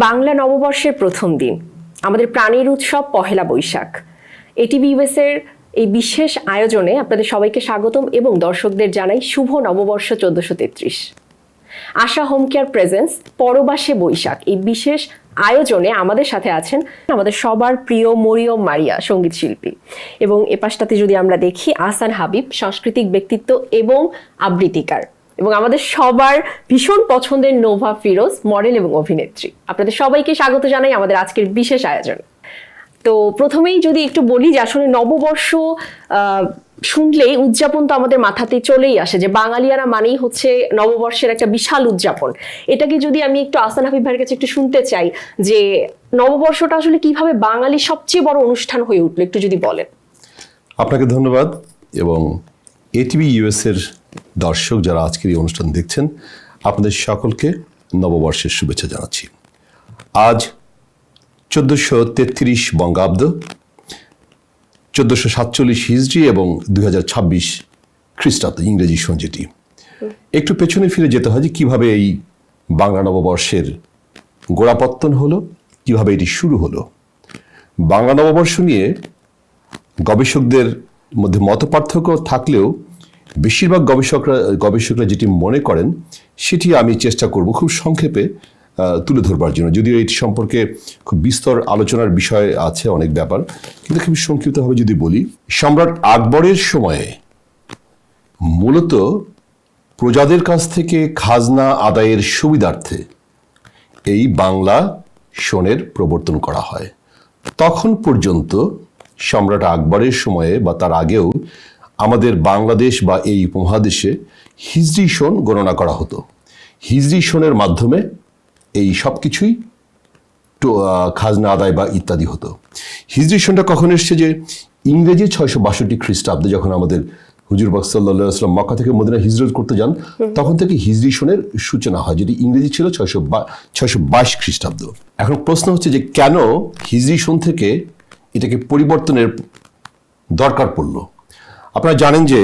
বাংলা নববর্ষের প্রথম দিন, আমাদের প্রাণের উৎসব পহেলা বৈশাখ। এটিভি ইউএস এর এই বিশেষ আয়োজনে আপনাদের সবাইকে স্বাগতম এবং দর্শকদের জানাই শুভ নববর্ষ 1433। আশা হোম কেয়ার প্রেজেন্স পরবাসে বৈশাখ এই বিশেষ আয়োজনে আমাদের সাথে আছেন আমাদের সবার প্রিয় মরিয়ম মারিয়া, সঙ্গীত শিল্পী, এবং এপাশটাতে যদি আমরা দেখি আহসান হাবিব, সাংস্কৃতিক ব্যক্তিত্ব এবং আবৃত্তিকার, এবং আমাদের সবার ভীষণ পছন্দের নোভা ফিরোজ, মডেল এবং অভিনেত্রী। আপনাদের সবাইকে স্বাগত জানাই আমাদের আজকের বিশেষ আয়োজন। তো প্রথমেই যদি একটু বলি যে আসলে নববর্ষ শুনলেই উদযাপন তো আমাদের মাথাতে চলেই আসে, যে বাঙালিয়ারা মানেই হচ্ছে নববর্ষের একটা বিশাল উদযাপন। এটাকে যদি আমি একটু আহসান হাবিব ভাইয়ের কাছে একটু শুনতে চাই যে নববর্ষটা আসলে কিভাবে বাঙালির সবচেয়ে বড় অনুষ্ঠান হয়ে উঠলো, একটু যদি বলেন। আপনাকে ধন্যবাদ, এবং এটিভি ইউএস এর দর্শক যারা আজকের এই অনুষ্ঠান দেখছেন, আপনাদের সকলকে নববর্ষের শুভেচ্ছা জানাচ্ছি। আজ 1433 বঙ্গাব্দ, 1447 হিজরি এবং 2026 খ্রিস্টাব্দ, ইংরেজি সন যেটি। একটু পেছনে ফিরে যেতে হয় যে কীভাবে এই বাংলা নববর্ষের গোড়াপত্তন হলো, কীভাবে এটি শুরু হলো। বাংলা নববর্ষ নিয়ে গবেষকদের মধ্যে মতপার্থক্য থাকলেও বেশিরভাগ গবেষকরা যেটি মনে করেন সেটি আমি চেষ্টা করব খুব সংক্ষেপে তুলে ধরবার জন্য, যদিও এটি সম্পর্কে খুব বিস্তর আলোচনার বিষয় আছে, অনেক ব্যাপার, কিন্তু খুব সংক্ষিপ্তভাবে যদি বলি, সম্রাট আকবরের সময়ে মূলত প্রজাদের কাছ থেকে খাজনা আদায়ের সুবিধার্থে এই বাংলা সনের প্রবর্তন করা হয়। তখন পর্যন্ত সম্রাট আকবরের সময়ে বা তার আগেও আমাদের বাংলাদেশ বা এই উপমহাদেশে হিজরি সন গণনা করা হতো। হিজরি সনের মাধ্যমে এই সব কিছুই খাজনা আদায় বা ইত্যাদি হতো। হিজরি সনটা কখন এসছে, যে ইংরেজি 662 খ্রিস্টাব্দে যখন আমাদের হুজুর পাক সাল্লাল্লাহু আলাইহি ওয়াসাল্লাম মক্কা থেকে মদিনা হিজরত করতে যান, তখন থেকে হিজরি সনের সূচনা হয়, যেটি ইংরেজি ছিল 622 খ্রিস্টাব্দ। এখন প্রশ্ন হচ্ছে যে কেন হিজরি সন থেকে এটাকে পরিবর্তনের দরকার পড়ল। আপনারা জানেন যে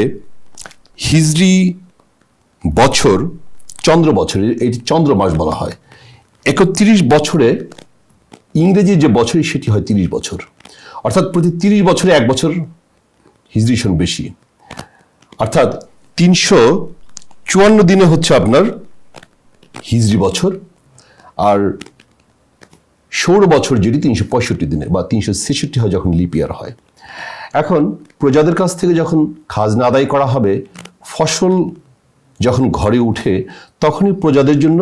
হিজরি বছর চন্দ্র বছর, এটি চন্দ্র মাস বলা হয়। 31 বছরে ইংরেজি যে বছর সেটি হয় 30 বছর, অর্থাৎ প্রতি 30 বছরে 1 বছর হিজরি সন বেশি, অর্থাৎ 354 দিনে হচ্ছে আপনার হিজরি বছর, আর সৌর বছর যেটি 365 দিনে বা 366 হয় যখন লিপ ইয়ার হয়। এখন প্রজাদের কাছ থেকে যখন খাজনা আদায় করা হবে, ফসল যখন ঘরে উঠে, তখনই প্রজাদের জন্য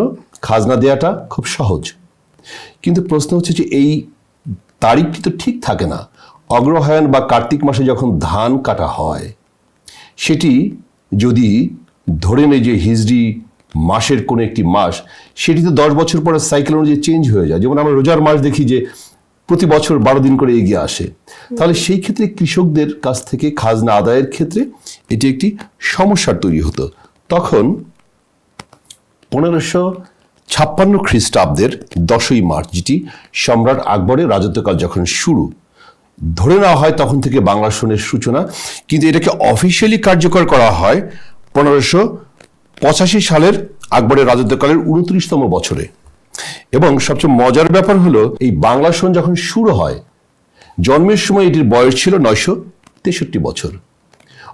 খাজনা দেওয়াটা খুব সহজ। কিন্তু প্রশ্ন হচ্ছে যে এই তারিখটি তো ঠিক থাকে না। অগ্রহায়ণ বা কার্তিক মাসে যখন ধান কাটা হয়, সেটি যদি ধরে নেই যে হিজরি মাসের কোনো একটি মাস, সেটি তো 10 বছর পরে সাইকেল অনুযায়ী চেঞ্জ হয়ে যায়। যেমন আমরা রোজার মাস দেখি যে প্রতি বছর 12 দিন করে এগিয়ে আসে, তাহলে সেই ক্ষেত্রে কৃষকদের কাছ থেকে খাজনা আদায়ের ক্ষেত্রে এটি একটি সমস্যার তৈরি হতো। তখন 1556 খ্রিস্টাব্দের 10ই মার্চ, যেটি সম্রাট আকবরের রাজত্বকাল যখন শুরু, ধরে নেওয়া হয় তখন থেকে বাংলা সনের সূচনা। কিন্তু এটাকে অফিসিয়ালি কার্যকর করা হয় 1585 সালের আকবরের রাজত্বকালের 29তম বছরে। এবং সবচেয়ে মজার ব্যাপার হলো, এই বাংলা সন যখন শুরু হয়, জন্মের সময় এটির বয়স ছিল 963 বছর,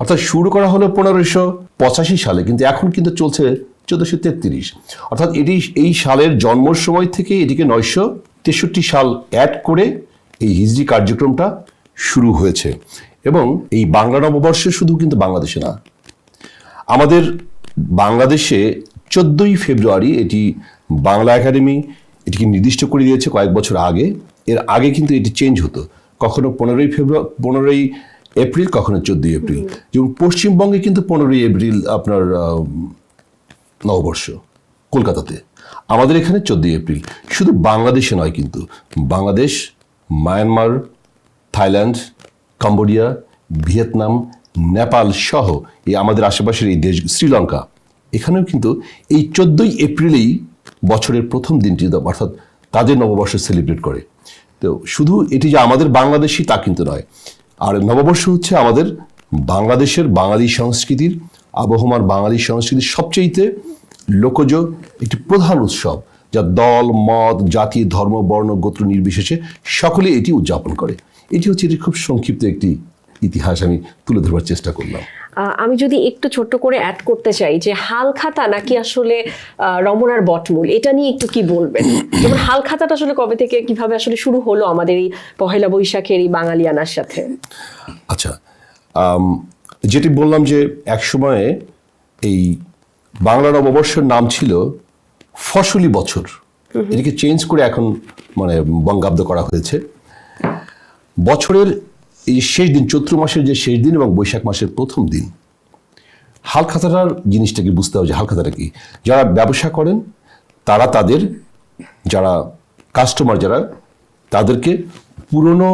অর্থাৎ শুরু করা হলো 1585 সালে, কিন্তু এখন কিন্তু চলছে 1433, অর্থাৎ এটি এই সালের জন্মের সময় থেকে এটিকে 963 সাল অ্যাড করে এই হিজরি কার্যক্রমটা শুরু হয়েছে। এবং এই বাংলা নববর্ষ শুধু কিন্তু বাংলাদেশে না, আমাদের বাংলাদেশে 14ই ফেব্রুয়ারি এটি বাংলা একাডেমি এটিকে নির্দিষ্ট করে দিয়েছে কয়েক বছর আগে। এর আগে কিন্তু এটি চেঞ্জ হতো, কখনো 15ই এপ্রিল, কখনো 14ই এপ্রিল। যেমন পশ্চিমবঙ্গে কিন্তু 15ই এপ্রিল আপনার নববর্ষ, কলকাতাতে। আমাদের এখানে 14ই এপ্রিল। শুধু বাংলাদেশে নয়, কিন্তু Bangladesh, Myanmar, Thailand, Cambodia, Vietnam, Nepal সহ এই আমাদের আশেপাশের এই দেশ, শ্রীলঙ্কা, এখানেও কিন্তু এই 14ই এপ্রিলেই বছরের প্রথম দিনটি, অর্থাৎ তাদের নববর্ষ সেলিব্রেট করে। তো শুধু এটি যে আমাদের বাংলাদেশি তা কিন্তু নয়। আর নববর্ষ হচ্ছে আমাদের বাংলাদেশের বাঙালি সংস্কৃতির, আবহমান বাঙালি সংস্কৃতির সবচেয়ে লোকজ একটি প্রধান উৎসব। যা দল মত জাতি ধর্ম বর্ণ গোত্র নির্বিশেষে সকলে এটি উদযাপন করে। এটি হচ্ছে এটি খুব সংক্ষিপ্ত একটি ইতিহাস আমি তুলে ধরবার চেষ্টা করলাম। আমি যদি একটু ছোট্ট করে অ্যাড করতে চাই যে হালখাতা নাকি আসলে রমনার বটমূল, এটা নিয়ে একটু কি বলবেন? যেমন হালখাতাটা আসলে কবে থেকে কিভাবে আসলে শুরু হলো আমাদের এই পহেলা বৈশাখের এই বাঙালিয়ানার সাথে? আচ্ছা, যেটি বললাম যে এক সময়ে এই বাংলা নববর্ষের নাম ছিল ফসলি বছর, এটিকে চেঞ্জ করে এখন মানে বঙ্গাব্দ করা হয়েছে। বছরের এই শেষ দিন, চৈত্র মাসের যে শেষ দিন এবং বৈশাখ মাসের প্রথম দিন, হালখাতাটার জিনিসটাকে বুঝতে হবে যে হালখাতাটা কি। যারা ব্যবসা করেন তারা তাদের যারা কাস্টমার যারা তাদেরকে পুরনো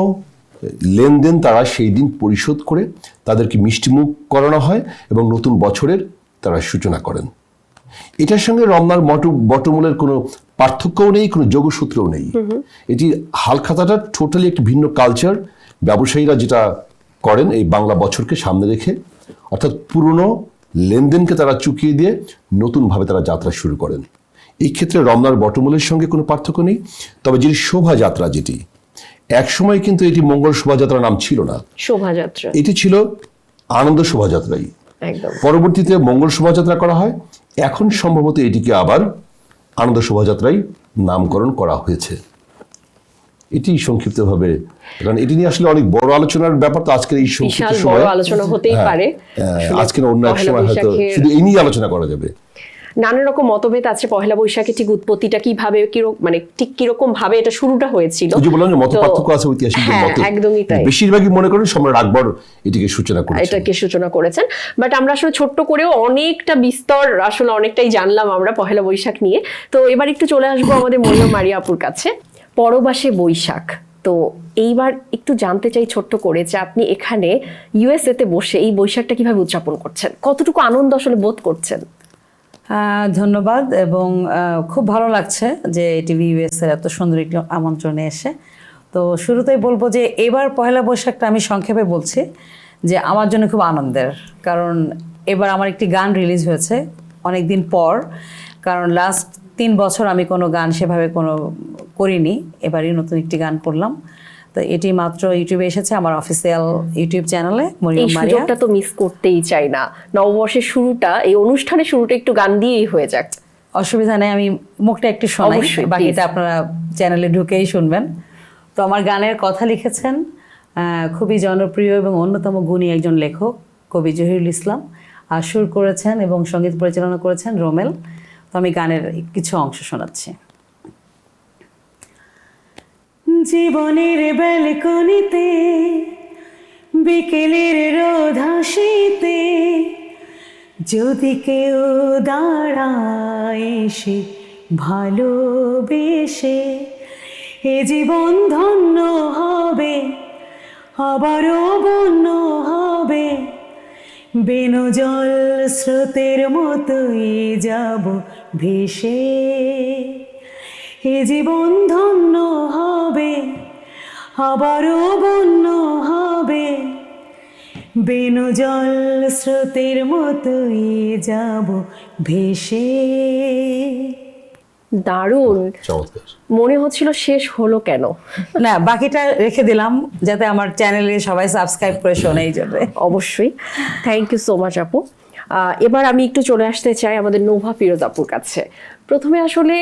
লেনদেন তারা সেই দিন পরিশোধ করে তাদেরকে মিষ্টিমুখ করানো হয় এবং নতুন বছরের তারা সূচনা করেন। এটার সঙ্গে রমনার বটমূলের কোনো পার্থক্যও নেই, কোনো যোগসূত্রও নেই। এটি হালখাতাটা টোটালি একটি ভিন্ন কালচার। ব্যবসায়ীরা যেটা করেন এই বাংলা বছরকে সামনে রেখে, অর্থাৎ পুরনো লেনদেনকে তারা চুকিয়ে দিয়ে নতুনভাবে তারা যাত্রা শুরু করেন। এই ক্ষেত্রে রমনার বটমূলের সঙ্গে কোনো পার্থক্য নেই। তবে যেটি শোভাযাত্রা, যেটি এক সময় কিন্তু এটি মঙ্গল শোভাযাত্রার নাম ছিল না, শোভাযাত্রা এটি ছিল আনন্দ শোভাযাত্রাই। একদম। পরবর্তীতে মঙ্গল শোভাযাত্রা করা হয়, এখন সম্ভবত এটিকে আবার আনন্দ শোভাযাত্রাই নামকরণ করা হয়েছে। এটি সংক্ষিপ্তভাবে, কারণ এটি নিয়ে আসলে অনেক বড় আলোচনার ব্যাপার, তো আজকের এই সংক্ষিপ্ত বিশাল সময় বড় আলোচনা হতেই পারে। আজকের অন্য এক সময় হয়তো শুধু এই নিয়ে আলোচনা করা যাবে। নানা রকম মতভেদ আছে পহেলা বৈশাখে ঠিক উৎপত্তিটা কিভাবে, মানে ঠিক কিরকম ভাবে এটা শুরুটা হয়েছিল। যে বললাম যে মত পার্থক্য আছে ঐতিহাসিকদের মতে, একদমই তাই। বেশিরভাগই মনে করেন সম্রাট আকবর এটিকে সূচনা করেছেন। বাট আমরা আসলে ছোট্ট করেও অনেকটা বিস্তর আসলে অনেকটাই জানলাম আমরা পহেলা বৈশাখ নিয়ে। তো এবার একটু চলে আসবো আমাদের মরিয়ম মারিয়া আপুর কাছে। পরবাসে বৈশাখ, তো এইবার একটু জানতে চাই ছোট্ট করে যে আপনি এখানে ইউএসএ তে বসে এই বৈশাখটা কিভাবে উদযাপন করছেন, কতটুকু আনন্দ আসলে বোধ করছেন? ধন্যবাদ, এবং খুব ভালো লাগছে যে টিভি ইউএসএর এত সুন্দর একটি আমন্ত্রণে এসে। তো শুরুতেই বলবো যে এবার পহেলা বৈশাখটা আমি সংক্ষেপে বলছি যে আমার জন্য খুব আনন্দের, কারণ এবার আমার একটি গান রিলিজ হয়েছে অনেক দিন পর। কারণ লাস্ট 3 বছর আমি কোনো গান সেভাবে কোনো করিনি, এবারই নতুন একটি গান করলাম। তো এটি মাত্র ইউটিউবে এসেছে আমার অফিসিয়াল ইউটিউব চ্যানেলে মরিয়ম মারিয়া। এই সুযোগটা তো মিস করতেই চাই না, নববর্ষের শুরুটা, এই অনুষ্ঠানের শুরুটা একটু গান দিয়েই হয়ে যাক। অসুবিধা নেই, আমি মুখটা একটু শোনাই, বাকিটা আপনারা চ্যানেলে ঢুকেই শুনবেন। তো আমার গানের কথা লিখেছেন খুবই জনপ্রিয় এবং অন্যতম গুণী একজন লেখক কবি জহিরুল ইসলাম, আর সুর করেছেন এবং সঙ্গীত পরিচালনা করেছেন রোমেল। তো আমি গানের কিছু অংশ শোনাচ্ছি। জীবনের ব্যালকনিতে বিকেলের রোদ হাসিতে যদি কেউ দাঁড়ায় এসে ভালোবেসে, এ জীবন ধন্য হবে আবারও বন্য হবে, বেনু জল স্রোতের মতোই যাব ভেসে। এ জীবন ধন্য হবে আবারও বন্য হবে, বেনু জল স্রোতের মতোই যাব ভেসে। দারুণ, মনে হচ্ছিল শেষ হলো কেন। না, বাকিটা রেখে দিলাম যাতে আমার চ্যানেলে সবাই সাবস্ক্রাইব করে শোনে, এই জন্য। অবশ্যই, থ্যাংক ইউ সো মাচ আপু। এবার আমি একটু চলে আসতে চাই আমাদের নোভা ফিরোজ আপুর কাছে। প্রথমে আসলে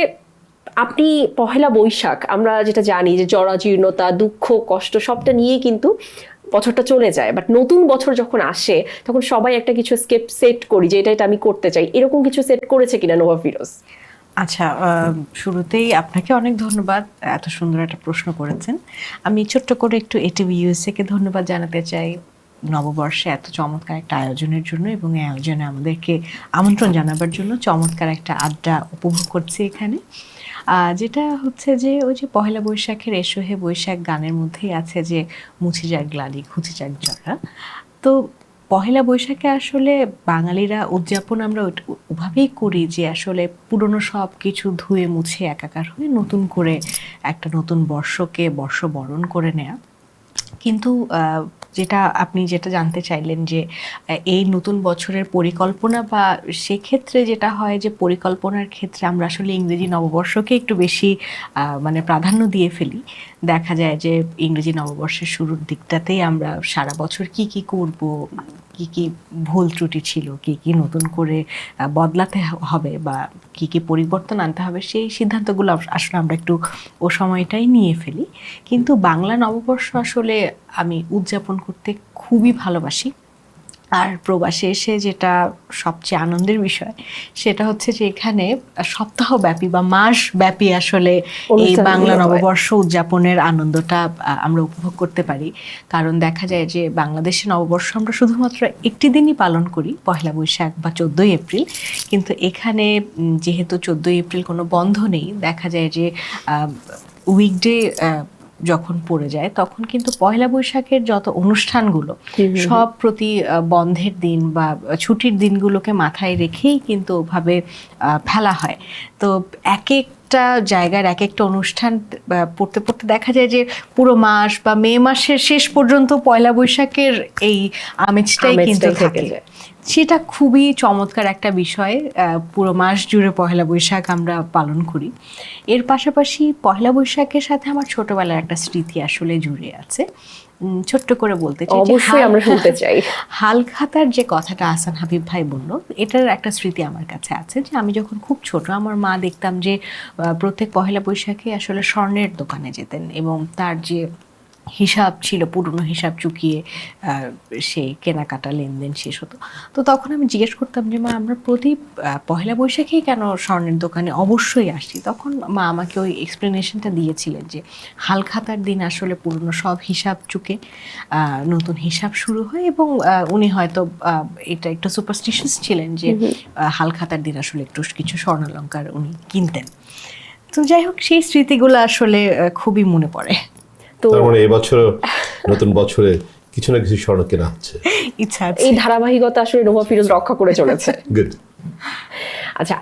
আপনি পহেলা বৈশাখ, আমরা যেটা জানি যে জরাজীর্ণতা, দুঃখ, কষ্ট সবটা নিয়ে কিন্তু বছরটা চলে যায়, বাট নতুন বছর যখন আসে তখন সবাই একটা কিছু সেট করি যে এটা আমি করতে চাই, এরকম কিছু সেট করেছে কিনা নোভা ফিরোজ? আচ্ছা, শুরুতেই আপনাকে অনেক ধন্যবাদ, এত সুন্দর একটা প্রশ্ন করেছেন। আমি ছোট্ট করে একটু এটিভি ইউএসএ কে ধন্যবাদ জানাতে চাই নববর্ষে এত চমৎকার একটা আয়োজনের জন্য, এবং এই আয়োজনে আমাদেরকে আমন্ত্রণ জানাবার জন্য। চমৎকার একটা আড্ডা উপভোগ করছি এখানে, যেটা হচ্ছে যে ওই যে পহেলা বৈশাখের এসো হে বৈশাখ গানের মধ্যেই আছে যে মুছে যাক গ্লানি ঘুচে যাক জরা। তো পহেলা বৈশাখে আসলে বাঙালিরা উদযাপন আমরা ওভাবেই করি যে আসলে পুরনো সব কিছু ধুয়ে মুছে একাকার হয়ে নতুন করে একটা নতুন বর্ষকে বর্ষবরণ করে নেয়া। কিন্তু যেটা আপনি যেটা জানতে চাইলেন যে এই নতুন বছরের পরিকল্পনা, বা সেক্ষেত্রে যেটা হয় যে পরিকল্পনার ক্ষেত্রে আমরা আসলে ইংরেজি নববর্ষকে একটু বেশি মানে প্রাধান্য দিয়ে ফেলি। দেখা যায় যে ইংরেজি নববর্ষের শুরুর দিকটাতেই আমরা সারা বছর কি কি করব, কি কি ভুল ত্রুটি ছিল, কি কি নতুন করে বদলাতে হবে বা কি কি পরিবর্তন আনতে হবে, সেই সিদ্ধান্তগুলো আসলে আমরা একটু ও সময়টাই নিয়ে ফেলি। কিন্তু বাংলা নববর্ষ আসলে আমি উদযাপন করতে খুবই ভালোবাসি। আর প্রবাসে এসে যেটা সবচেয়ে আনন্দের বিষয় সেটা হচ্ছে যে এখানে সপ্তাহব্যাপী বা মাসব্যাপী আসলে এই বাংলা নববর্ষ উদযাপনের আনন্দটা আমরা উপভোগ করতে পারি। কারণ দেখা যায় যে বাংলাদেশে নববর্ষ আমরা শুধুমাত্র একটি দিনই পালন করি, পহেলা বৈশাখ বা 14ই এপ্রিল। কিন্তু এখানে যেহেতু 14ই এপ্রিল কোনো বন্ধ নেই, দেখা যায় যে উইকডে যখন পড়ে যায় তখন কিন্তু পয়লা বৈশাখের যত অনুষ্ঠানগুলো সব প্রতি বন্ধের দিন বা ছুটির দিনগুলোকে মাথায় রেখেই কিন্তু ওভাবে ফেলা হয়। তো এক একটা জায়গার এক একটা অনুষ্ঠান পড়তে পড়তে দেখা যায় যে পুরো মাস বা মে মাসের শেষ পর্যন্ত পয়লা বৈশাখের এই আমেজটাই কিন্তু থাকে। সেটা খুবই চমৎকার একটা বিষয়। পুরো মাস জুড়ে পহেলা বৈশাখ আমরা পালন করি। এর পাশাপাশি পহেলা বৈশাখের সাথে আমার ছোটবেলার একটা স্মৃতি আসলে জুড়ে আছে। ছোট্ট করে বলতে চাই, অবশ্যই আমরা শুনতে চাই। হালখাতার যে কথাটা আহসান হাবিব ভাই বলল, এটার একটা স্মৃতি আমার কাছে আছে যে আমি যখন খুব ছোট, আমার মা দেখতাম যে প্রত্যেক পহেলা বৈশাখে আসলে স্বর্ণের দোকানে যেতেন এবং তার যে হিসাব ছিল পুরনো হিসাব চুকিয়ে সেই কেনাকাটা লেনদেন শেষ হতো। তো তখন আমি জিজ্ঞেস করতাম যে মা, আমরা প্রতি পহেলা বৈশাখেই কেন স্বর্ণের দোকানে অবশ্যই আসি? তখন মা আমাকে ওই এক্সপ্লেনেশনটা দিয়েছিলেন যে হালখাতার দিন আসলে পুরনো সব হিসাব চুকে নতুন হিসাব শুরু হয় এবং উনি হয়তো এটা একটু সুপারস্টিশিয়াস ছিলেন যে হালখাতার দিন আসলে একটু কিছু স্বর্ণালঙ্কার উনি কিনতেন। তো যাই হোক, সেই স্মৃতিগুলো আসলে খুবই মনে পড়ে। তার মানে এবছর নতুন বছরে কিছু না কিছু স্বর্ণ কেনা হচ্ছে, ইচ্ছা আছে। এই ধারাবাহিকতা আসলে নোভা ফিরোজ রক্ষা করে চলেছে। গুড। আচ্ছা,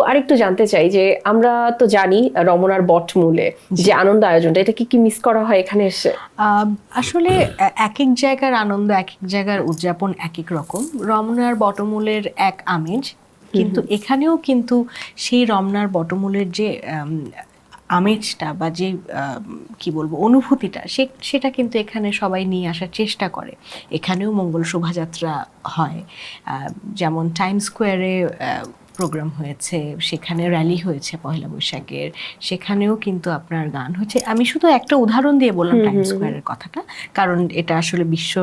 আরেকটু জানতে চাই যে আমরা তো জানি রমনার বটমূলে যে আনন্দ আয়োজনটা, এটা কি মিস করা হয় এখানে এসে? আসলে এক এক জায়গার আনন্দ, এক এক জায়গার উদযাপন এক এক রকম। রমনার বটমূলের এক আমেজ, কিন্তু এখানেও কিন্তু সেই রমনার বটমূলের যে আমেজটা বা যে কি বলবো অনুভূতিটা, সেটা কিন্তু এখানে সবাই নিয়ে আসার চেষ্টা করে। এখানেও মঙ্গল শোভাযাত্রা হয়, যেমন টাইম স্কোয়ারে প্রোগ্রাম হয়েছে, সেখানে র্যালি হয়েছে পয়লা বৈশাখের, সেখানেও কিন্তু আপনার গান হচ্ছে। আমি শুধু একটা উদাহরণ দিয়ে বললাম টাইম স্কোয়ারের কথাটা, কারণ এটা আসলে বিশ্ব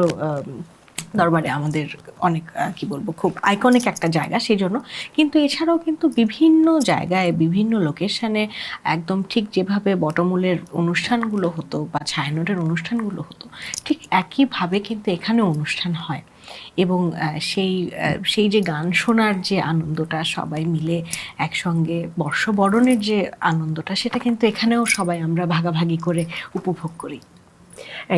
দরবারে আমাদের অনেক কি বলবো খুব আইকনিক একটা জায়গা, সেই জন্য। কিন্তু এছাড়াও কিন্তু বিভিন্ন জায়গায় বিভিন্ন লোকেশনে একদম ঠিক যেভাবে বটমূলের অনুষ্ঠানগুলো হতো বা ছায়ানটের অনুষ্ঠানগুলো হতো, ঠিক একইভাবে কিন্তু এখানেও অনুষ্ঠান হয়। এবং সেই যে গান শোনার যে আনন্দটা, সবাই মিলে একসঙ্গে বর্ষবরণের যে আনন্দটা, সেটা কিন্তু এখানেও সবাই আমরা ভাগাভাগি করে উপভোগ করি।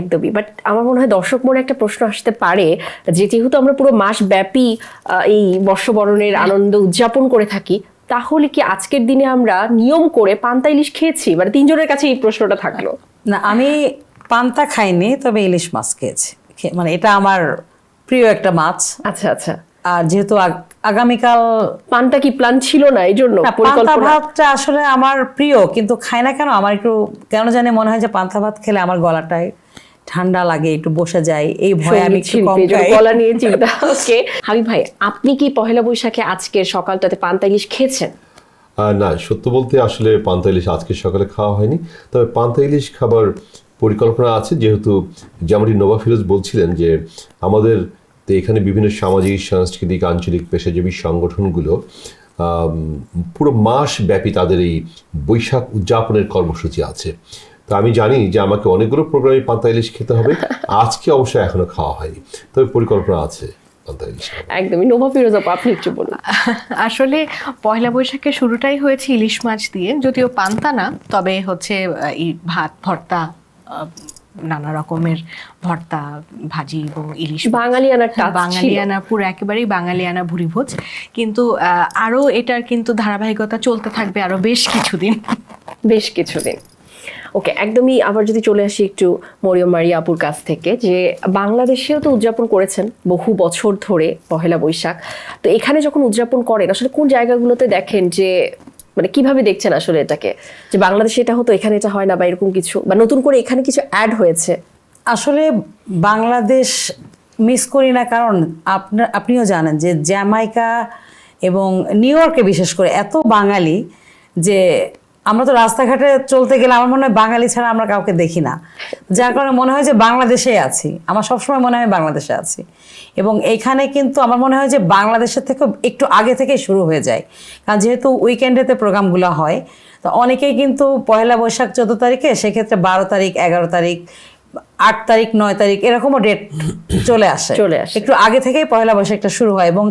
একদমই। বাট আমার মনে হয় দর্শক মনে একটা প্রশ্ন আসতে পারে যে যেহেতু আমরা পুরো মাস ব্যাপী এই বর্ষবরণের আনন্দ উদযাপন করে থাকি, তাহলে কি আজকের দিনে আমরা নিয়ম করে পান্তা ইলিশ খেয়েছি? মানে তিনজনের কাছে এই প্রশ্নটা থাকলো। না, আমি পান্তা খাইনি, তবে ইলিশ মাছ খেয়েছি। মানে এটা আমার প্রিয় একটা মাছ। আচ্ছা আচ্ছা। আর যেহেতু আগামীকাল পান্তা কি প্ল্যান ছিল না, এই জন্য পান্তা ভাতটা আসলে আমার প্রিয়, কিন্তু খাই না কেন, আমার একটু কেন জানি মনে হয় যে পান্তা ভাত খেলে আমার গলাটায় ঠান্ডা লাগে, একটু বসে যায়, এই ভয়ে আমি একটু কম খাই। গলা নিয়ে চিন্তা। ওকে হাবিব ভাই, আপনি কি পহেলা বৈশাখে আজকের সকালটাতে পান্তা ইলিশ খেয়েছেন? না, সত্য বলতে আসলে পান্তা ইলিশ আজকে সকালে খাওয়া হয়নি, তবে পান্তা ইলিশ খাবার পরিকল্পনা আছে। যেহেতু যেমনটি নোভা ফিরোজ বলছিলেন যে আমাদের তো এখানে বিভিন্ন সামাজিক, সাংস্কৃতিক, আঞ্চলিক, পেশাজীবী সংগঠনগুলো পুরো মাস ব্যাপী তাদের এই বৈশাখ উদযাপনের কর্মসূচি আছে। তো আমি জানি যে আমাকে অনেকগুলো প্রোগ্রামে পান্তা ইলিশ খেতে হবে। আজকে অবশ্য এখনো খাওয়া হয়নি, তবে পরিকল্পনা আছে পান্তা ইলিশ। একদমই। নোভা ফিরোজ আপনি একটু বলুন। আসলে পয়লা বৈশাখের শুরুটাই হয়েছে ইলিশ মাছ দিয়ে, যদিও পান্তা না, তবে হচ্ছে ভাত, ভর্তা, নানা রকমের ভর্তা, ভাজি এবং ইলিশ। বাঙালিয়ানা, পুরো একেবারেই বাঙালিয়ানা ভুরিভোজ। কিন্তু আরো এটার কিন্তু ধারাবাহিকতা চলতে থাকবে আরো বেশ কিছুদিন। ওকে, একদমই আবার যদি চলে আসি একটু মরিয়ম মারিয়া আপুর কাছ থেকে, যে বাংলাদেশেও তো উদযাপন করেছেন বহু বছর ধরে পহেলা বৈশাখ, তো এখানে যখন উদযাপন করেন আসলে কোন জায়গাগুলোতে দেখেন যে মানে কিভাবে দেখছেন আসলে এটাকে, যে বাংলাদেশে এটা হতো এখানে এটা হয় না, বা এরকম কিছু, বা নতুন করে এখানে কিছু অ্যাড হয়েছে? আসলে বাংলাদেশ মিস করি না, কারণ আপনিও জানেন যে জ্যামাইকা এবং নিউ ইয়র্কে বিশেষ করে এত বাঙালি যে আমরা তো রাস্তাঘাটে চলতে গেলে আমার মনে হয় বাঙালি ছাড়া আমরা কাউকে দেখি না, যার কারণে মনে হয় যে বাংলাদেশে আছি। আমার সবসময় মনে হয় বাংলাদেশে আছি। এবং এইখানে কিন্তু আমার মনে হয় যে বাংলাদেশের থেকে একটু আগে থেকে শুরু হয়ে যায়, কারণ যেহেতু উইকেন্ডেতে প্রোগ্রামগুলো হয়, তো অনেকেই কিন্তু পয়লা বৈশাখ 14 তারিখে, সেক্ষেত্রে 12 তারিখ, 11 তারিখ, 8 তারিখ, 9 তারিখ এরকমও ডেট চলে আসে। একটু আগে থেকেই পয়লা বৈশাখটা শুরু হয় এবং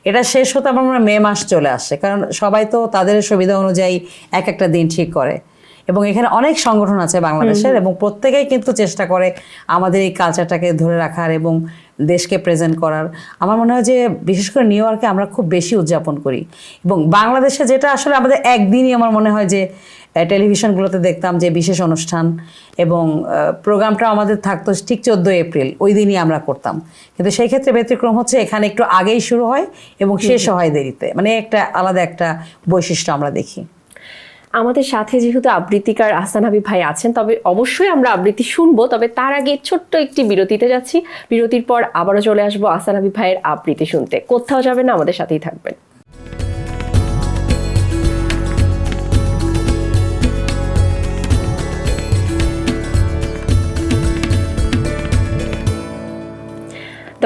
এটা শেষ হতে আমার মনে হয় মে মাস চলে আসে, কারণ সবাই তো তাদের সুবিধা অনুযায়ী এক একটা দিন ঠিক করে। এবং এখানে অনেক সংগঠন আছে বাংলাদেশের, এবং প্রত্যেকেই কিন্তু চেষ্টা করে আমাদের এই কালচারটাকে ধরে রাখার এবং দেশকে প্রেজেন্ট করার। আমার মনে হয় যে বিশেষ করে নিউ ইয়র্কে আমরা খুব বেশি উদযাপন করি, এবং বাংলাদেশে যেটা আসলে আমাদের একদিনই আমার মনে হয় যে টেলিভিশনগুলোতে দেখতাম যে বিশেষ অনুষ্ঠান এবং প্রোগ্রামটা আমাদের থাকতো ঠিক 14 এপ্রিল, ওই দিনই আমরা করতাম। কিন্তু সেই ক্ষেত্রে ব্যতিক্রম হচ্ছে এখানে একটু আগেই শুরু হয় এবং শেষ হয় দেরিতে, মানে একটা আলাদা একটা বৈশিষ্ট্য আমরা দেখি। আমাদের সাথে যেহেতু আবৃত্তিকার আহসান হাবিব ভাই আছেন, তবে অবশ্যই আমরা আবৃত্তি শুনবো, তবে তার আগে ছোট্ট একটি বিরতিতে যাচ্ছি। বিরতির পর আবারও চলে আসবো আহসান হাবিব ভাইয়ের আবৃত্তি শুনতে। কোথাও যাবেন না, আমাদের সাথেই থাকবেন।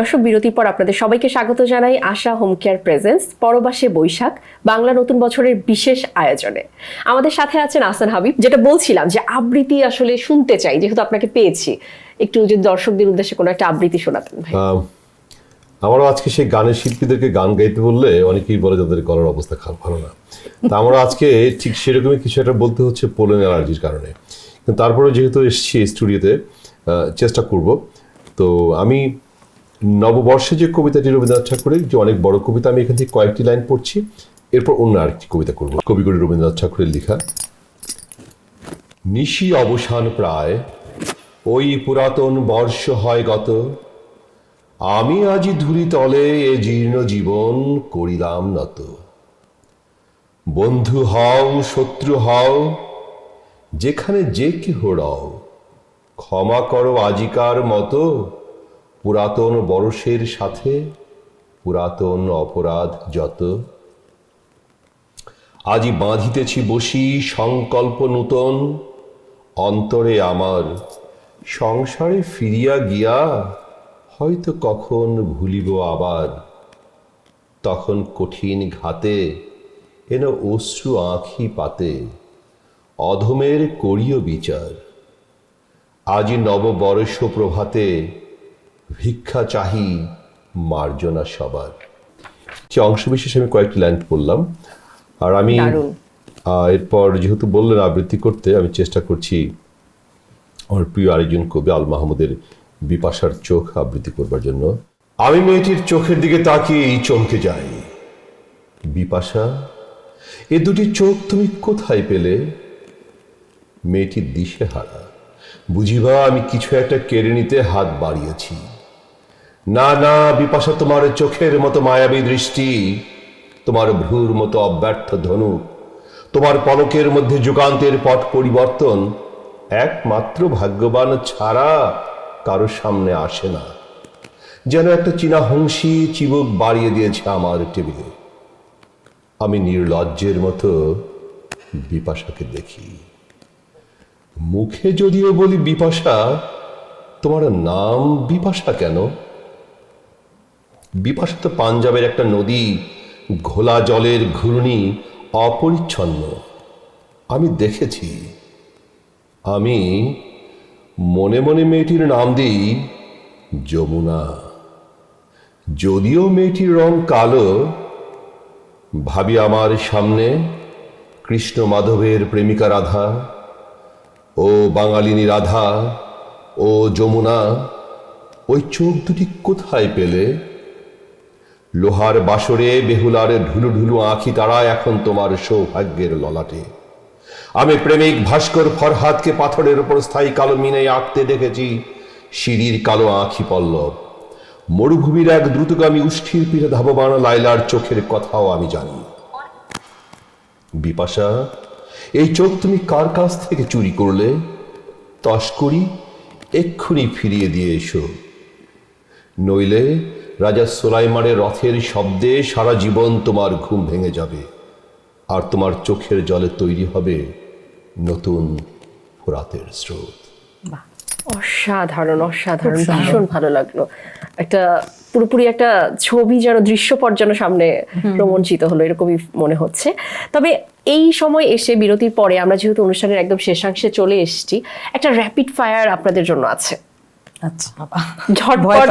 দর্শক, বিরতির পর আপনাদের সবাইকে স্বাগত জানাই আশা হোম কেয়ার প্রেজেন্স পরবাসে বৈশাখ বাংলা নতুন বছরের বিশেষ আয়োজনে। আমাদের সাথে আছেন আহসান হাবিব। যেটা বলছিলাম যে আবৃত্তি আসলে শুনতে চাই, যেহেতু আপনাকে পেয়েছি, একটু যদি দর্শকদের উদ্দেশ্যে কোনো একটা আবৃত্তি শোনাতেন ভাই। আমারও আজকে সেই গানের শিল্পীদেরকে গান গাইতে বললে অনেকেই বলে যাদের গলার অবস্থা খারাপ, ভালো না। তা আমরা আজকে ঠিক সেরকমই কিছু একটা বলতে হচ্ছে পোলেন অ্যালার্জির কারণে, কিন্তু তারপরে যেহেতু এসেছি স্টুডিওতে চেষ্টা করব। তো আমি নববর্ষে যে কবিতাটি রবীন্দ্রনাথ ঠাকুরের, যে অনেক বড় কবিতা, আমি এখান থেকে কয়েকটি লাইন পড়ছি, এরপর অন্য আরেকটি কবিতা করব। কবিগুরু রবীন্দ্রনাথ ঠাকুরের লেখা। নিশি অবসান প্রায়, ওই পুরাতন বর্ষ হয় গত, আমি আজি ধুলি তলে এ জীর্ণ জীবন করিলাম নত। বন্ধু হও শত্রু হও, যেখানে যে কেহ রও, ক্ষমা করো আজিকার মতো, পুরাতন বরষের সাথে পুরাতন অপরাধ যত। আজি বাঁধিতেছি বসি সংকল্প নূতন, অন্তরে আমার সংসারে ফিরিয়া গিয়া হয়তো কখন ভুলিব আবার। তখন কঠিন ঘাতে এন অশ্রু আঁখি পাতে, অধমের করিও বিচার। আজি নববর্ষ প্রভাতে, ভিক্ষা চাহি মার্জনা সবার। যে অংশবিশেষ আমি কয়েকটি লাইন বললাম, আর আমি এরপর যেহেতু বললেন আবৃত্তি করতে, আমি চেষ্টা করছি আমার প্রিয় আরেকজন কবি আল মাহমুদের বিপাশার চোখ আবৃত্তি করবার জন্য। আমি মেয়েটির চোখের দিকে তাকিয়েই চমকে যাই। বিপাশা, এ দুটি চোখ তুমি কোথায় পেলে? মেয়েটির দিশেহারা, বুঝিবা আমি কিছু একটা কেড়ে নিতে হাত বাড়িয়েছি। না না বিপাশা, তোমার চোখের মতো মায়াবী দৃষ্টি, তোমার ভ্রুর মতো অব্যর্থ ধনুক, তোমার পলকের মধ্যে যুগান্তের পট পরিবর্তন একমাত্র ভাগ্যবান ছাড়া কারোর সামনে আসে না। যেন একটা চীনা হংসী চিবুক বাড়িয়ে দিয়েছে আমার টেবিলে। আমি নির্লজ্জের মতো বিপাশাকে দেখি। মুখে যদিও বলি বিপাশা, তোমার নাম বিপাশা কেন? বিপাশা তো পাঞ্জাবের একটা নদী, ঘোলা জলের ঘূর্ণি, অপরিচ্ছন্ন। আমি দেখেছি। আমি মনে মনে মেয়েটির নাম দিই যমুনা। যদিও মেয়েটির রং কালো, ভাবি আমার সামনে কৃষ্ণ মাধবের প্রেমিকা রাধা। ও বাঙালিনী রাধা, ও যমুনা, ওই চোখ দুটি কোথায় পেলে? লোহার বাসরে বেহুলার ঢুলু ঢুলু আঁখি তারা এখন তোমার সৌভাগ্যের ললাটে। আমি প্রেমিক ভাস্কর ফরহাদকে পাথরের উপর স্থায়ী কালো মিনে আঁকতে দেখেছি সিঁড়ির কালো আঁখি পল্লব। মরুভূমির এক দ্রুতগামী উষ্ঠির পিঠে ধাবমান লাইলার চোখের কথাও আমি জানি। বিপাশা, এই চোখ তুমি কার কাছ থেকে চুরি করলে? তস্করি এক্ষুনি ফিরিয়ে দিয়ে এসো, নইলে রাজা সুলাইমানের রথের শব্দে সারা জীবন তোমার ঘুম ভেঙে যাবে, আর তোমার চোখের জলে তৈরি হবে নতুন ফোরাতের স্রোত। অসাধারণ, অসাধারণ, ভীষণ ভালো লাগলো। একটা পুরোপুরি একটা ছবি যেন দৃশ্যপট যেন সামনে রোমাঞ্চিত হলো, এরকমই মনে হচ্ছে। তবে এই সময় এসে বিরতির পরে আমরা যেহেতু অনুষ্ঠানের একদম শেষাংশে চলে এসেছি, একটা র্যাপিড ফায়ার আপনাদের জন্য আছে। আচ্ছা, ঝটপট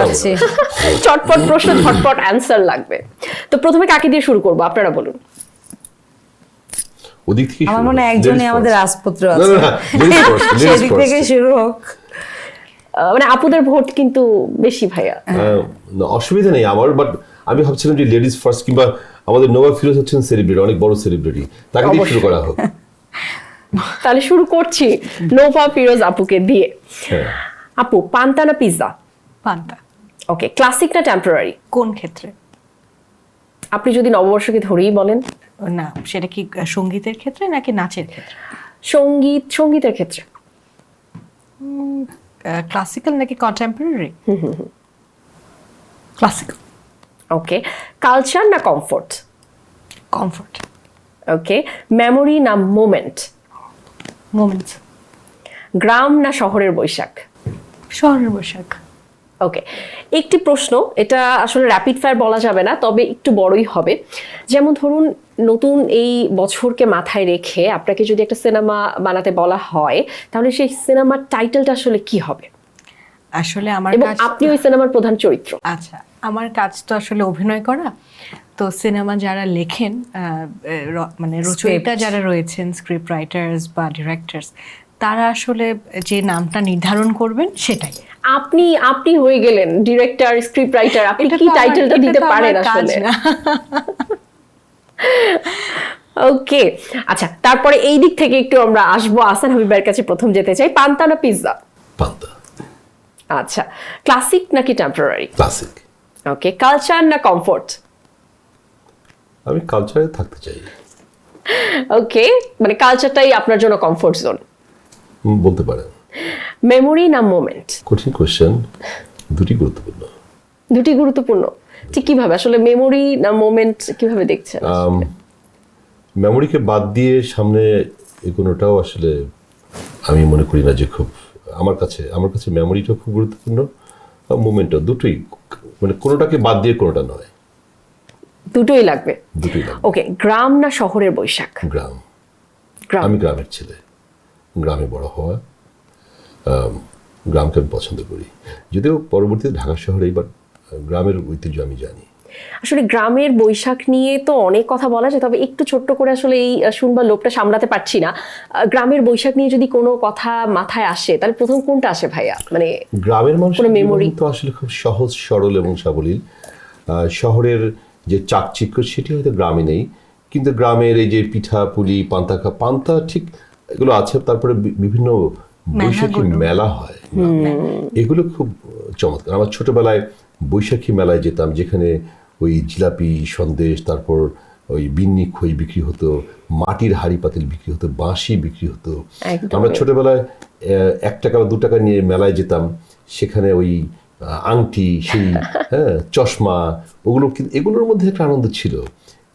চটপট প্রশ্ন, ঝটপট অ্যান্সার লাগবে। তো প্রথমে কাকে দিয়ে শুরু করবো আপনারা বলুন। ওদিক থেকে আমার শুরু মনে হয় হোক। একজনই Ladies আমাদের first. রাজপুত্র না, আছে, না, না, ladies first, ladies সেদিক first. থেকে শুরু হোক। মানে আপুদের ভোট কিন্তু বেশি ভাইয়া। না, অসুবিধা নেই আমার, বাট আমি ভাবছিলাম যে লেডিস ফার্স্ট, কিংবা আমাদের নোভা ফিরোজ হচ্ছেন সেলিব্রিটি, অনেক বড় সেলিব্রিটি, তাকে দিয়ে শুরু করা হোক। তাহলে শুরু করছি নোভা ফিরোজ আপুকে দিয়ে। হ্যাঁ। আপু, পান্তা না পিৎজা? পান্তা। ওকে, ক্লাসিক না টেম্পোরারি? কোন ক্ষেত্রে? আপনি যদি নববর্ষকে ধরেই বলেন। না, সেটা কি সঙ্গীতের ক্ষেত্রে নাকি নাচের ক্ষেত্রে? সঙ্গীতের ক্ষেত্রে। ক্লাসিক্যাল নাকি কন্টেম্পোরারি? ক্লাসিক্যাল। ওকে, কালচার না কমফোর্ট? কমফোর্ট। ওকে, মেমোরি না মোমেন্ট? মোমেন্টস। গ্রাম না শহরের বৈশাখ? শহরের বৈশাখ। ওকে, একটি প্রশ্ন, এটা আসলে র্যাপিড ফায়ার বলা যাবে না, তবে একটু বড়ই হবে। যেমন ধরুন, নতুন এই বছরকে মাথায় রেখে আপনাকে যদি একটা সিনেমা বানাতে বলা হয়, তাহলে সেই সিনেমার টাইটেলটা আসলে কি হবে? আসলে আমার এবং কাজ, আপনি ওই সিনেমার প্রধান চরিত্র। আচ্ছা, আমার কাজ তো আসলে অভিনয় করা। তো সিনেমা যারা লেখেন, মানে রচয়িতা যারা রয়েছেন, স্ক্রিপ্ট রাইটার্স বা ডিরেক্টরস, তারা আসলে যে নামটা নির্ধারণ করবেন সেটাই। আপনি হয়ে গেলেন ডিরেক্টর, স্ক্রিপ্ট রাইটার, আপনি এটা কি তো আমার- টাইটেলটা এটা দিতে তো আমার পারেন কাজ আসলে? না। ওকে, আচ্ছা, তারপরে এই দিক থেকে একটু আমরা আসবো, আসান হাবিবের কাছে প্রথম যেতে চাই। পান্তা না পিৎজা? পান্তা। আচ্ছা, ক্লাসিক নাকি টেম্পোরারি? ক্লাসিক। ওকে, কালচার না কমফোর্ট? আমি কালচারে থাকতে চাই। ওকে, মানে কালচারটাই আপনার জন্য কমফোর্ট জোন। বলতে পারেন। মেমোরি না মোমেন্ট? কঠিন কোশ্চেন, দুটি গুরুত্বপূর্ণ। দুটি গুরুত্বপূর্ণ, ঠিক কিভাবে? আসলে মেমোরি না মোমেন্ট কিভাবে দেখছেন? মেমোরিকে বাদ দিয়ে সামনে এগোনোটাও আসলে আমি মনে করি না যে খুব, আমার কাছে মেমোরিটাও খুব গুরুত্বপূর্ণ, মুভমেন্টও, দুটোই, মানে কোনোটাকে বাদ দিয়ে কোনোটা নয়, দুটোই লাগবে। দুটোই লাগবে। ওকে, গ্রাম না শহরের বৈশাখ? গ্রাম। গ্রাম। আমি গ্রামের ছেলে, গ্রামে বড় হওয়া, গ্রামকে আমি পছন্দ করি, যদিও পরবর্তীতে ঢাকা শহরে, বাট গ্রামের ঐতিহ্য আমি জানি। আসলে গ্রামের বৈশাখ নিয়ে তো অনেক কথা বলা যায়, তবে একটু ছোট্ট করে আসলে এই শুনবার লোভটা সামলাতে পারছি না। গ্রামের বৈশাখ নিয়ে যদি কোনো কথা মাথায় আসে, তাহলে প্রথম কোনটা আসে ভাইয়া? মানে গ্রামের মানুষের memory? জীবন তো আসলে খুব সহজ সরল এবং সাবলীল। শহরের যে চাকচিক্য সেটি হয়তো গ্রামে নেই, কিন্তু গ্রামের এই যে পিঠা পুলি, পান্তা ঠিক এগুলো আছে। তারপরে বিভিন্ন বৈশাখী মেলা হয়, এগুলো খুব চমৎকার। আমার ছোটবেলায় বৈশাখী মেলায় যেতাম, যেখানে ওই জিলাপি, সন্দেশ, তারপর ওই বিন্নি খই বিক্রি হতো, মাটির হাঁড়ি পাতিল বিক্রি হতো, বাঁশি বিক্রি হতো। একদমই। আমরা ছোটবেলায় 1 টাকা বা 2 টাকা নিয়ে মেলায় যেতাম, সেখানে ওই আংটি, সেই চশমা, ওগুলো, এগুলোর মধ্যে একটা আনন্দ ছিল।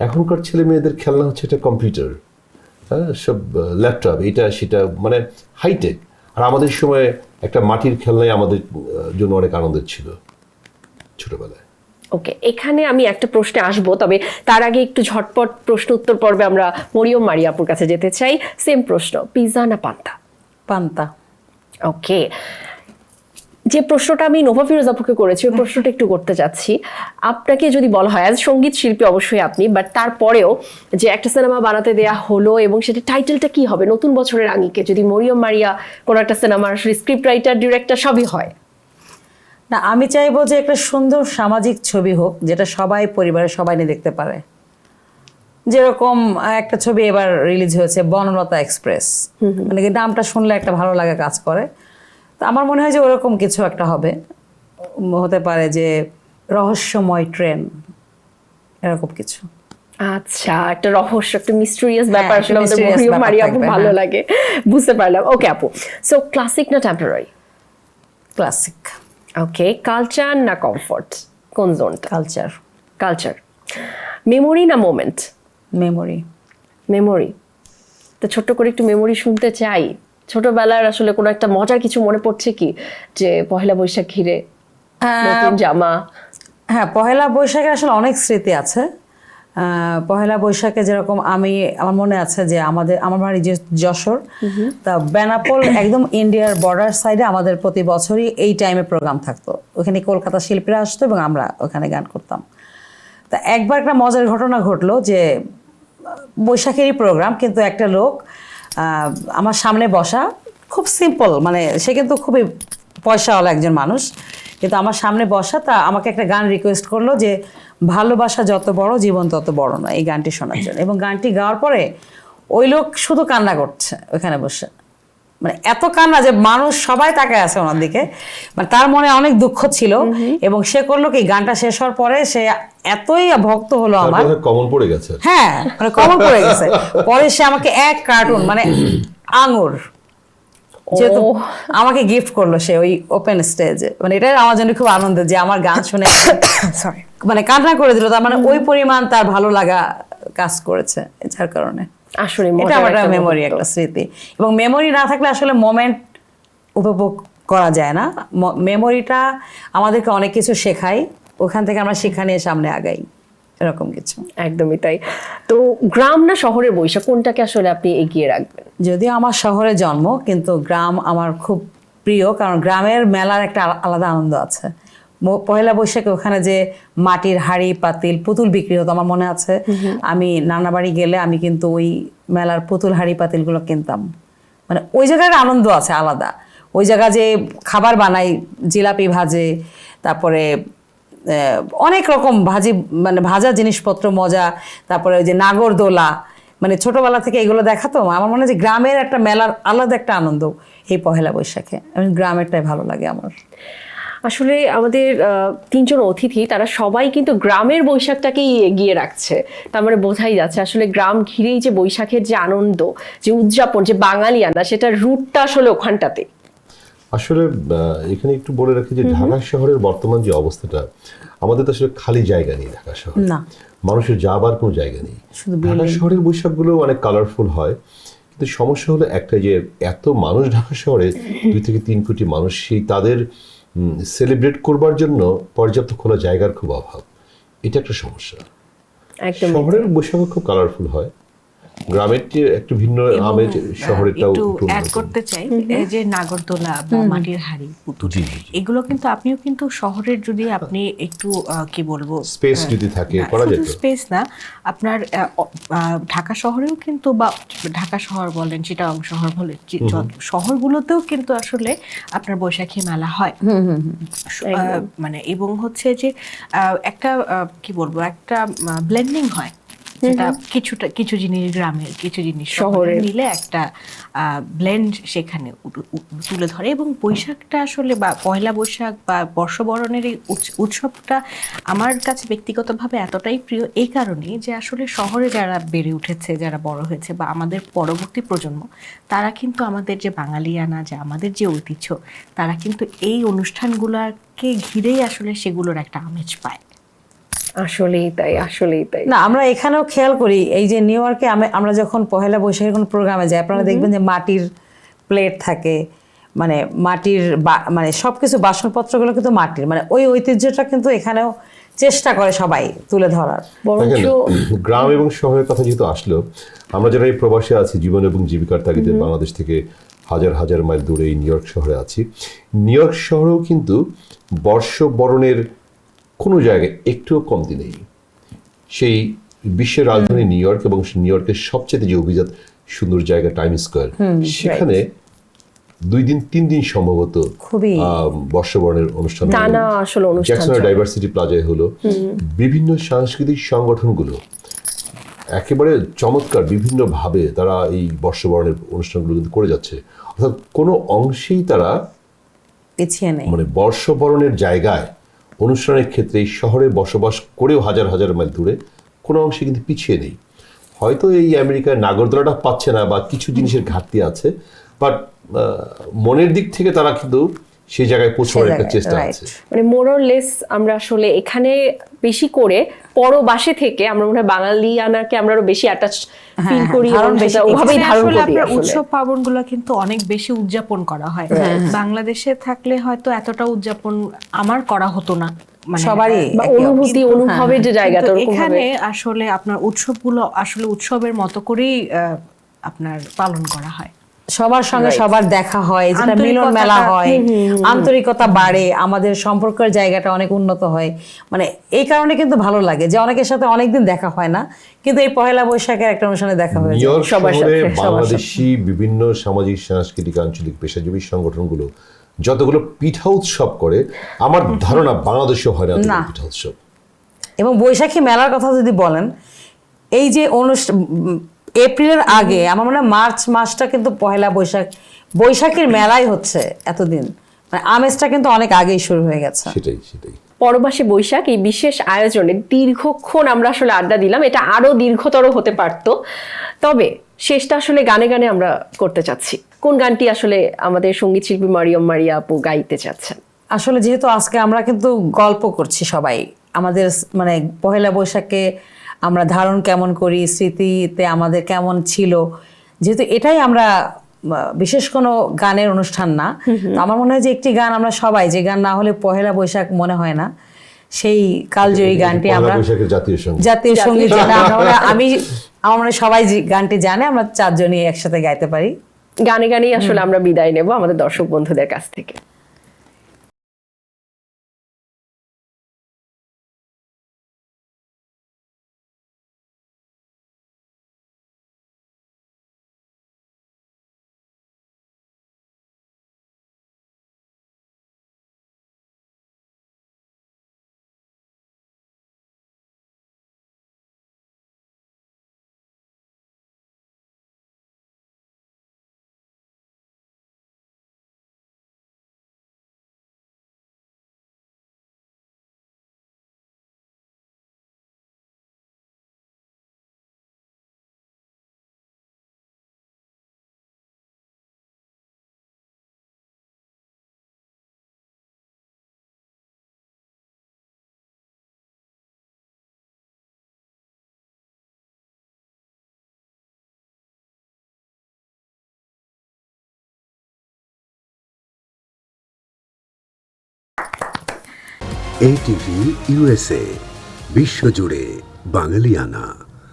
এখনকার ছেলে মেয়েদের খেলনা হচ্ছে একটা কম্পিউটার, সব ল্যাপটপ, এটা সেটা, মানে হাইটেক। আর আমাদের সময় একটা মাটির খেলনাই আমাদের জন্য অনেক আনন্দের ছিল ছোটবেলায়। ওকে, এখানে আমি একটা প্রশ্নে আসবো, তবে তার আগে একটু ঝটপট প্রশ্ন উত্তর পর্বে আমরা মরিয়ম মারিয়াপুর কাছে যেতে চাই। সেম প্রশ্ন, পিৎজা না পান্তা? পান্তা। ওকে, যে প্রশ্নটা আমি নোভা ফিরোজ আপুকে করেছি, ওই প্রশ্নটা একটু করতে চাচ্ছি। আপনাকে যদি বলা হয়, অ্যাজ সঙ্গীত শিল্পী অবশ্যই আপনি, বাট তারপরেও যে একটা সিনেমা বানাতে দেয়া হলো এবং সেটা টাইটেলটা কি হবে নতুন বছরের আঙ্গিকে, যদি মরিয়ম মারিয়া কোনো একটা সিনেমার স্ক্রিপ্ট রাইটার, ডিরেক্টর সবই হয়? না, আমি চাইবো যে একটা সুন্দর সামাজিক ছবি হোক, যেটা সবাই, পরিবারের সবাই নিয়ে দেখতে পারে। যেরকম একটা ছবি এবার রিলিজ হয়েছে বনলতা এক্সপ্রেস, মানে কি নামটা শুনলে একটা ভালো লাগা কাজ করে। তো আমার মনে হয় যে ওরকম কিছু একটা হবে, হতে পারে যে রহস্যময় ট্রেন, এরকম কিছু। আচ্ছা, একটা রহস্য, একটা মিস্টেরিয়াস হ্যাঁ, ব্যাপার আসলে একটা আমাদের mysterious মরিয়ম ব্যাপার মারিয়া আপু থাকবে, ভালো হ্যাঁ। লাগে, বুঝতে পারলাম। ওকে আপু, সো ক্লাসিক না টেম্পোরারি? ক্লাসিক। ওকে, কালচার না কমফোর্ট, কোন জোনটা? কালচার। কালচার। মেমোরি না মোমেন্ট? মেমোরি। মেমোরি। তো ছোট্ট করে একটু মেমোরি শুনতে চাই। ছোটবেলার আসলে কোনো একটা মজার কিছু মনে পড়ছে কি, যে পহেলা বৈশাখ ঘিরে নতুন জামা? হ্যাঁ, পহেলা বৈশাখের আসলে অনেক স্মৃতি আছে। পহেলা বৈশাখে যেরকম আমার মনে আছে যে আমার বাড়ি যে যশোর, তা বেনাপোল একদম ইন্ডিয়ার বর্ডার সাইডে আমাদের প্রতি বছরই এই টাইমে প্রোগ্রাম থাকতো। ওখানে কলকাতা শিল্পীরা আসতো এবং আমরা ওখানে গান করতাম। তা একবার একটা মজার ঘটনা ঘটলো যে বৈশাখেরই প্রোগ্রাম, কিন্তু একটা লোক আমার সামনে বসা, খুব সিম্পল, মানে সে কিন্তু খুবই পয়সাওয়ালা একজন মানুষ, কিন্তু আমার সামনে বসা, তা আমাকে একটা গান রিকোয়েস্ট করলো যে ভালোবাসা যত বড় জীবন তত বড় না, এই গানটি শোনার জন্য। এবং গানটি গাওয়ার পরে ওই লোক শুধু কান্না করছে ওখানে বসে, মানে এত কান্না যে মানুষ সবাই তাকায় আছে ওনার দিকে, মানে তার মনে অনেক দুঃখ ছিল। এবং সে করলো কি, গানটা শেষ হওয়ার পরে সে এতই ভক্ত হলো আমার, কমন পড়ে গেছে। হ্যাঁ মানে কমন পড়ে গেছে। পরে সে আমাকে এক কার্টুন মানে আঙুর যেহেতু আমাকে গিফট করলো সে ওই ওপেন স্টেজে, মানে এটাই আমার জন্য খুব আনন্দের যে আমার গান শুনে সরি, মানে কান্না করে দিল। তার মানে ওই পরিমাণ তার ভালো লাগা কাজ করেছে, যার কারণে আসলে এটা আমার মেমোরি, একটা স্মৃতি। এবং মেমোরি না থাকলে আসলে মোমেন্ট উপভোগ করা যায় না। মেমোরিটা আমাদেরকে অনেক কিছু শেখায়, ওখান থেকে আমরা শিক্ষা নিয়ে সামনে আগাই, এরকম কিছু। একদমই তাই। তো গ্রাম না শহরের বৈশাখ, কোনটাকে আসলে আপনি এগিয়ে রাখবেন? যদিও আমার শহরে জন্ম, কিন্তু গ্রাম আমার খুব প্রিয়, কারণ গ্রামের মেলার একটা আলাদা আনন্দ আছে। পহেলা বৈশাখে ওখানে যে মাটির হাঁড়ি পাতিল পুতুল বিক্রি হতো, আমার মনে আছে আমি নানা বাড়ি গেলে আমি কিন্তু ওই মেলার পুতুল হাঁড়ি পাতিলগুলো কিনতাম। মানে ওই জায়গার আনন্দ আছে আলাদা। ওই জায়গা যে খাবার বানাই, জিলাপি ভাজে, তারপরে অনেক রকম মানে ভাজা জিনিসপত্র মজা, তারপরে ওই যে নাগরদোলা, মানে ছোটবেলা থেকে এগুলো দেখাতো। আমার মনে হয় যে গ্রামের একটা মেলার আলাদা একটা আনন্দ এই পহেলা বৈশাখে, গ্রামেরটাই ভালো লাগে আমার। আসলে আমাদের তিনজন অতিথি তারা সবাই কিন্তু গ্রামের বৈশাখটাকেই এগিয়ে রাখছে। তার মানে বোঝাই যাচ্ছে আসলে গ্রাম ঘিরেই যে বৈশাখের যে আনন্দ, যে উদযাপন, যে বাঙালিয়ানা, সেটার রুটটা আসলে ওখানটাতে। আসলে এখানে একটু বলে রাখি যে ঢাকা শহরের বর্তমান যে অবস্থাটা, আমাদের তো আসলে খালি জায়গা নেই ঢাকা শহরে, না মানুষের যাবার কোনো জায়গা নেই। ঢাকা শহরের বৈশাখগুলো অনেক কালারফুল হয়, কিন্তু সমস্যা হলো একটা, যে এত মানুষ ঢাকা শহরে, 2 থেকে 3 কোটি মানুষ, সেই তাদের সেলিব্রেট করবার জন্য পর্যাপ্ত খোলা জায়গার খুব অভাব। এটা একটা সমস্যা। একদম শহরের বৈশাখ খুব কালারফুল হয়, গ্রামের যে একটু ভিন্ন আমেজ, শহরেরটাও একটু অ্যাড করতে চাই, এই যে নাগরদোলা বা মাটির হাঁড়ি পুতুল, এগুলো কিন্তু আপনিও কিন্তু শহরের যদি আপনি একটু কি বলবো স্পেস যদি থাকে করা যেত। স্পেস না, আপনার ঢাকা শহরেও কিন্তু, বা ঢাকা শহর বলেন, চিটাগাং শহর বলেন, শহরগুলোতেও কিন্তু আসলে আপনার বৈশাখী মেলা হয়। মানে এবং হচ্ছে যে একটা কি বলবো, একটা ব্লেন্ডিং হয়, যেটা কিছু জিনিস গ্রামের, কিছু জিনিস শহরে মিলে একটা ব্লেন্ড সেখানে তুলে ধরে। এবং বৈশাখটা আসলে, বা পয়লা বৈশাখ বা বর্ষবরণের এই উৎসবটা আমার কাছে ব্যক্তিগতভাবে এতটাই প্রিয় এই কারণেই যে আসলে শহরে যারা বেড়ে উঠেছে, যারা বড় হয়েছে, বা আমাদের পরবর্তী প্রজন্ম, তারা কিন্তু আমাদের যে বাঙালিয়ানা, যে আমাদের যে ঐতিহ্য, তারা কিন্তু এই অনুষ্ঠানগুলোকে ঘিরেই আসলে সেগুলোর একটা আমেজ পায়। আসলেই তাই, আসলেই তাই। না, আমরা এখানেও খেয়াল করি, এই যে নিউ ইয়র্কে আমরা যখন পহেলা বৈশাখের কোনো প্রোগ্রামে যাই, আপনারা দেখবেন যে মাটির প্লেট থাকে, মানে মাটির মানে সবকিছু বাসনপত্রগুলো কিন্তু মাটির, মানে ওই ঐতিহ্যটা কিন্তু এখানেও চেষ্টা করে সবাই তুলে ধরার। গ্রাম এবং শহরের কথা যেহেতু আসলো, আমরা যারা এই প্রবাসে আছি, জীবন এবং জীবিকার তাগিদে বাংলাদেশ থেকে হাজার হাজার মাইল দূরে এই নিউ ইয়র্ক শহরে আছি, নিউ ইয়র্ক শহরেও কিন্তু বর্ষবরণের কোনো জায়গায় একটুও কমতি নেই। সেই বিশ্বের রাজধানী নিউ ইয়র্ক, এবং নিউ ইয়র্কের সবচেয়ে যে অভিজাত সুন্দর জায়গা টাইম স্কয়ার, সেখানে 2 দিন 3 দিন সম্ভবত বর্ষবরণের অনুষ্ঠান, জ্যাকসনের ডাইভার্সিটি প্লাজায় হলো। বিভিন্ন সাংস্কৃতিক সংগঠনগুলো একেবারে চমৎকার বিভিন্নভাবে তারা এই বর্ষবরণের অনুষ্ঠানগুলো কিন্তু করে যাচ্ছে, অর্থাৎ কোনো অংশেই তারা পিছিয়ে নেই। মানে বর্ষবরণের জায়গায় অনুষ্ঠানের ক্ষেত্রে এই শহরে বসবাস করেও হাজার হাজার মাইল দূরে কোনো অংশে কিন্তু পিছিয়ে নেই। হয়তো এই আমেরিকার নাগরদোলাটা পাচ্ছে না বা কিছু জিনিসের ঘাটতি আছে, বাট মনের দিক থেকে তারা কিন্তু সেই জায়গায় পৌঁছানোর একটা চেষ্টা আছে। মানে মোরলেস আমরা আসলে এখানে বেশি করে পরবাসে থেকে আমরা মনে হয় বাঙালিয়ানাকে আমরা আরো বেশি অ্যাটাচ ফিল করি, ধারণ বেশি করি। ওভাবেই এখানে ধারণ আসলে করি আপনার আসলে। উৎসব পার্বণগুলো কিন্তু অনেক বেশি উদযাপন করা হয়। বাংলাদেশে থাকলে হয়তো এতটা উদযাপন আমার করা হতো না, মানে সবারই বা একই অনুভূতি অবস্থা। অনুভবের যে জায়গাটা কিন্তু ওরকম এখানে ভাবে আসলে আপনার উৎসবগুলো আসলে উৎসবের মতো করেই আপনার পালন করা হয়। সবার সঙ্গে সবার দেখা হয়, যেটা মিলন মেলা হয়, আন্তরিকতা বাড়ে, আমাদের সম্পর্কের জায়গাটা অনেক উন্নত হয়। মানে এই কারণে কিন্তু ভালো লাগে যে অনেকের সাথে অনেকদিন দেখা হয় না, কিন্তু এই পহেলা বৈশাখের একটা অনুষ্ঠানে দেখা হয়ে নিউ যায়। ইয়র্ক সবার শহরে সাথে, সবার বাংলাদেশি বিভিন্ন সামাজিক সাংস্কৃতিক আঞ্চলিক পেশাজীবী সংগঠনগুলো যতগুলো পিঠা উৎসব করে, আমার ধারণা বাংলাদেশেও হয় না এতগুলো না। পিঠা উৎসব। এবং বৈশাখী মেলার কথা যদি বলেন, এই যে অনুষ্ঠান এপ্রিলের আগে আমার মনে হয় মার্চ মাসটা কিন্তু পহেলা বৈশাখ, বৈশাখীর মেলাই হচ্ছে এতদিন, মানে আমেজটা কিন্তু অনেক আগেই শুরু হয়ে গেছে। সেটাই পরবাসে বৈশাখ এই বিশেষ আয়োজনে দীর্ঘক্ষণ আমরা আসলে আড্ডা দিলাম, এটা আরো দীর্ঘতর হতে পারত, তবে শেষটা আসলে গানে গানে আমরা করতে চাচ্ছি। কোন গানটি আসলে আমাদের সঙ্গীত শিল্পী মারিয়ম মারিয়া আপু গাইতে চাচ্ছেন? আসলে যেহেতু আজকে আমরা কিন্তু গল্প করছি সবাই, আমাদের মানে পহেলা বৈশাখে আমরা ধারণ কেমন করি, স্মৃতিতে আমাদের কেমন ছিল, যেহেতু এটাই আমরা বিশেষ কোনো গানের অনুষ্ঠান না, তো আমার মনে হয় যে একটি গান আমরা সবাই, যে গান না হলে পহেলা বৈশাখ মনে হয় না, সেই কালজয়ী গানটি পহেলা আমরা বৈশাখের জাতীয় সঙ্গীত। জাতীয় সঙ্গীত যেটা আমার মনে হয় সবাই যে গানটি জানে, আমরা চারজনই একসাথে গাইতে পারি। গানে গানেই আসলে আমরা বিদায় নেব আমাদের দর্শক বন্ধুদের কাছ থেকে। ATV USA বিশ্বজুড়ে বাঙালিয়ানা।